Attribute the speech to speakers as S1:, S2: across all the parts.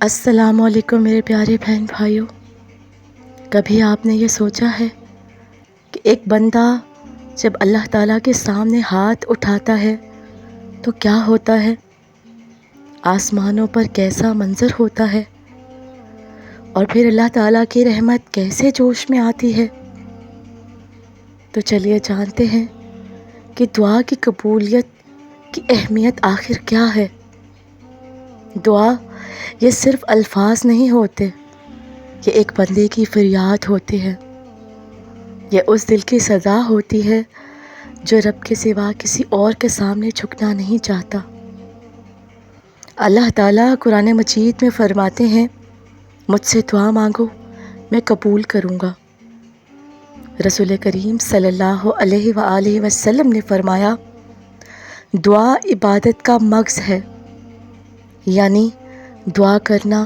S1: السلام علیکم میرے پیارے بہن بھائیوں، کبھی آپ نے یہ سوچا ہے کہ ایک بندہ جب اللہ تعالیٰ کے سامنے ہاتھ اٹھاتا ہے تو کیا ہوتا ہے؟ آسمانوں پر کیسا منظر ہوتا ہے، اور پھر اللہ تعالیٰ کی رحمت کیسے جوش میں آتی ہے؟ تو چلیے جانتے ہیں کہ دعا کی قبولیت کی اہمیت آخر کیا ہے۔ دعا یہ صرف الفاظ نہیں ہوتے، یہ ایک بندے کی فریاد ہوتی ہے، یہ اس دل کی صدا ہوتی ہے جو رب کے سوا کسی اور کے سامنے جھکنا نہیں چاہتا۔ اللہ تعالیٰ قرآن مجید میں فرماتے ہیں، مجھ سے دعا مانگو میں قبول کروں گا۔ رسول کریم صلی اللہ علیہ وآلہ وسلم نے فرمایا، دعا عبادت کا مغز ہے، یعنی دعا کرنا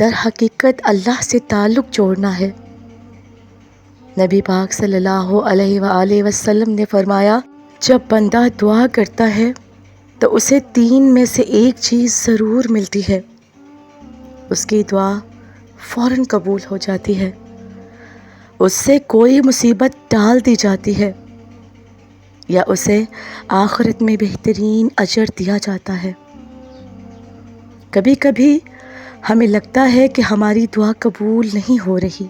S1: در حقیقت اللہ سے تعلق جوڑنا ہے۔ نبی پاک صلی اللہ علیہ وآلہ وسلم نے فرمایا، جب بندہ دعا کرتا ہے تو اسے 3 میں سے ایک چیز ضرور ملتی ہے، اس کی دعا فوراً قبول ہو جاتی ہے، اس سے کوئی مصیبت ٹال دی جاتی ہے، یا اسے آخرت میں بہترین اجر دیا جاتا ہے۔ کبھی کبھی ہمیں لگتا ہے کہ ہماری دعا قبول نہیں ہو رہی،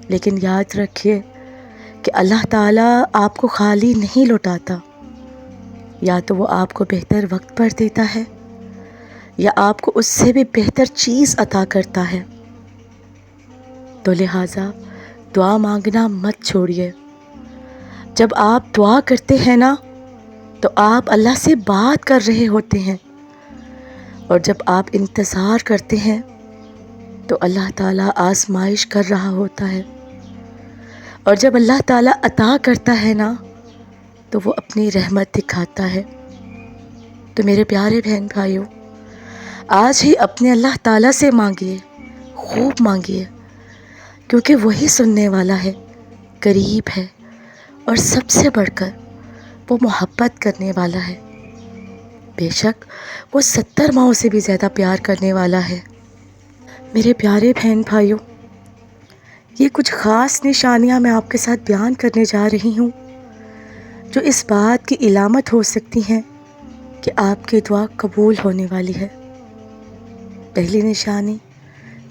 S1: لیکن یاد رکھیے کہ اللہ تعالیٰ آپ کو خالی نہیں لوٹاتا، یا تو وہ آپ کو بہتر وقت پر دیتا ہے یا آپ کو اس سے بھی بہتر چیز عطا کرتا ہے۔ تو لہٰذا دعا مانگنا مت چھوڑیے۔ جب آپ دعا کرتے ہیں نا تو آپ اللہ سے بات کر رہے ہوتے ہیں، اور جب آپ انتظار کرتے ہیں تو اللہ تعالیٰ آزمائش کر رہا ہوتا ہے، اور جب اللہ تعالیٰ عطا کرتا ہے نا تو وہ اپنی رحمت دکھاتا ہے۔ تو میرے پیارے بہن بھائیوں، آج ہی اپنے اللہ تعالیٰ سے مانگیے، خوب مانگیے، کیونکہ وہی سننے والا ہے، قریب ہے، اور سب سے بڑھ کر وہ محبت کرنے والا ہے۔ بے شک وہ 70 ماؤں سے بھی زیادہ پیار کرنے والا ہے۔ میرے پیارے بہن بھائیوں، یہ کچھ خاص نشانیاں میں آپ کے ساتھ بیان کرنے جا رہی ہوں جو اس بات کی علامت ہو سکتی ہیں کہ آپ کی دعا قبول ہونے والی ہے۔ پہلی نشانی،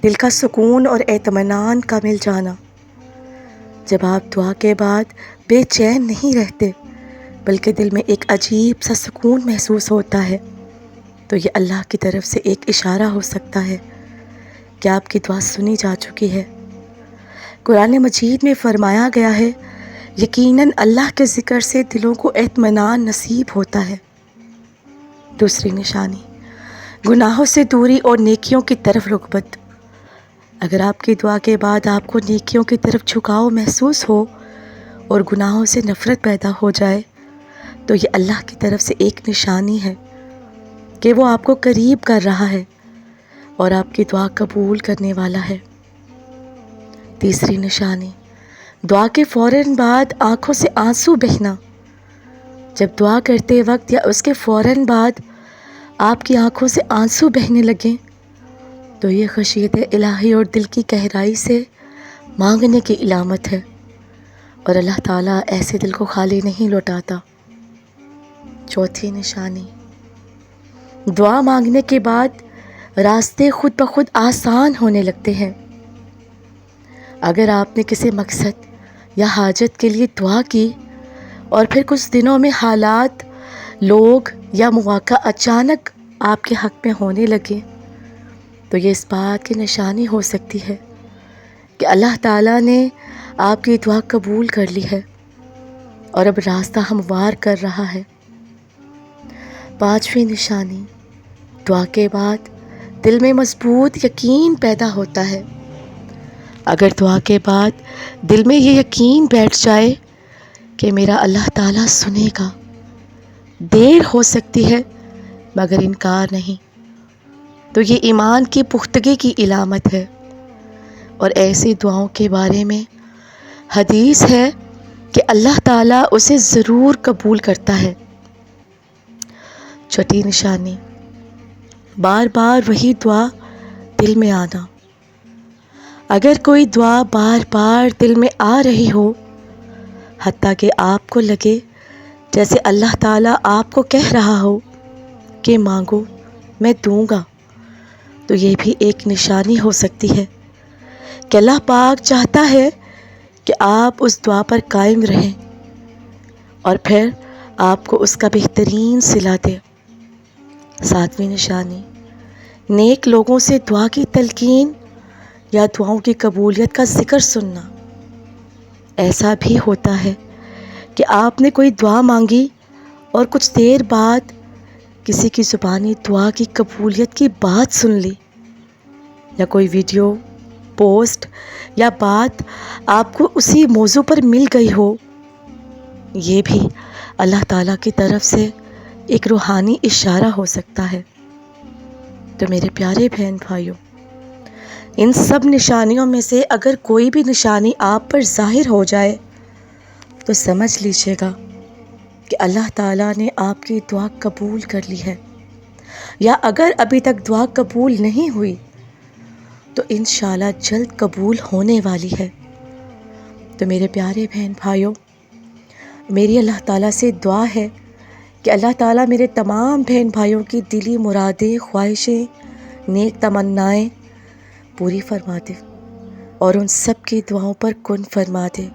S1: دل کا سکون اور اطمینان کا مل جانا۔ جب آپ دعا کے بعد بے چین نہیں رہتے بلکہ دل میں ایک عجیب سا سکون محسوس ہوتا ہے، تو یہ اللہ کی طرف سے ایک اشارہ ہو سکتا ہے کہ آپ کی دعا سنی جا چکی ہے۔ قرآن مجید میں فرمایا گیا ہے، یقیناً اللہ کے ذکر سے دلوں کو اطمینان نصیب ہوتا ہے۔ دوسری نشانی، گناہوں سے دوری اور نیکیوں کی طرف رغبت۔ اگر آپ کی دعا کے بعد آپ کو نیکیوں کی طرف جھکاؤ محسوس ہو اور گناہوں سے نفرت پیدا ہو جائے تو یہ اللہ کی طرف سے ایک نشانی ہے کہ وہ آپ کو قریب کر رہا ہے اور آپ کی دعا قبول کرنے والا ہے۔ تیسری نشانی، دعا کے فوراً بعد آنکھوں سے آنسو بہنا۔ جب دعا کرتے وقت یا اس کے فوراً بعد آپ کی آنکھوں سے آنسو بہنے لگیں تو یہ خشیت الہی اور دل کی گہرائی سے مانگنے کی علامت ہے، اور اللہ تعالیٰ ایسے دل کو خالی نہیں لوٹاتا۔ چوتھی نشانی، دعا مانگنے کے بعد راستے خود بخود آسان ہونے لگتے ہیں۔ اگر آپ نے کسی مقصد یا حاجت کے لیے دعا کی اور پھر کچھ دنوں میں حالات، لوگ یا مواقع اچانک آپ کے حق میں ہونے لگے تو یہ اس بات کی نشانی ہو سکتی ہے کہ اللہ تعالیٰ نے آپ کی دعا قبول کر لی ہے اور اب راستہ ہموار کر رہا ہے۔ پانچویں نشانی، دعا کے بعد دل میں مضبوط یقین پیدا ہوتا ہے۔ اگر دعا کے بعد دل میں یہ یقین بیٹھ جائے کہ میرا اللہ تعالیٰ سنے گا، دیر ہو سکتی ہے مگر انکار نہیں، تو یہ ایمان کی پختگی کی علامت ہے، اور ایسی دعاؤں کے بارے میں حدیث ہے کہ اللہ تعالیٰ اسے ضرور قبول کرتا ہے۔ چھٹی نشانی، بار بار وہی دعا دل میں آنا۔ اگر کوئی دعا بار بار دل میں آ رہی ہو، حتیٰ کہ آپ کو لگے جیسے اللہ تعالیٰ آپ کو کہہ رہا ہو کہ مانگو میں دوں گا، تو یہ بھی ایک نشانی ہو سکتی ہے کہ اللہ پاک چاہتا ہے کہ آپ اس دعا پر قائم رہیں اور پھر آپ کو اس کا بہترین صلہ دے۔ 7ویں نشانی، نیک لوگوں سے دعا کی تلقین یا دعاؤں کی قبولیت کا ذکر سننا۔ ایسا بھی ہوتا ہے کہ آپ نے کوئی دعا مانگی اور کچھ دیر بعد کسی کی زبانی دعا کی قبولیت کی بات سن لی، یا کوئی ویڈیو، پوسٹ یا بات آپ کو اسی موضوع پر مل گئی ہو۔ یہ بھی اللہ تعالیٰ کی طرف سے ایک روحانی اشارہ ہو سکتا ہے۔ تو میرے پیارے بہن بھائیوں، ان سب نشانیوں میں سے اگر کوئی بھی نشانی آپ پر ظاہر ہو جائے تو سمجھ لیجیے گا کہ اللہ تعالیٰ نے آپ کی دعا قبول کر لی ہے، یا اگر ابھی تک دعا قبول نہیں ہوئی تو انشاءاللہ جلد قبول ہونے والی ہے۔ تو میرے پیارے بہن بھائیوں، میری اللہ تعالیٰ سے دعا ہے کہ اللہ تعالیٰ میرے تمام بہن بھائیوں کی دلی مرادیں، خواہشیں، نیک تمنائیں پوری فرما دے اور ان سب کی دعاؤں پر کن فرما دے۔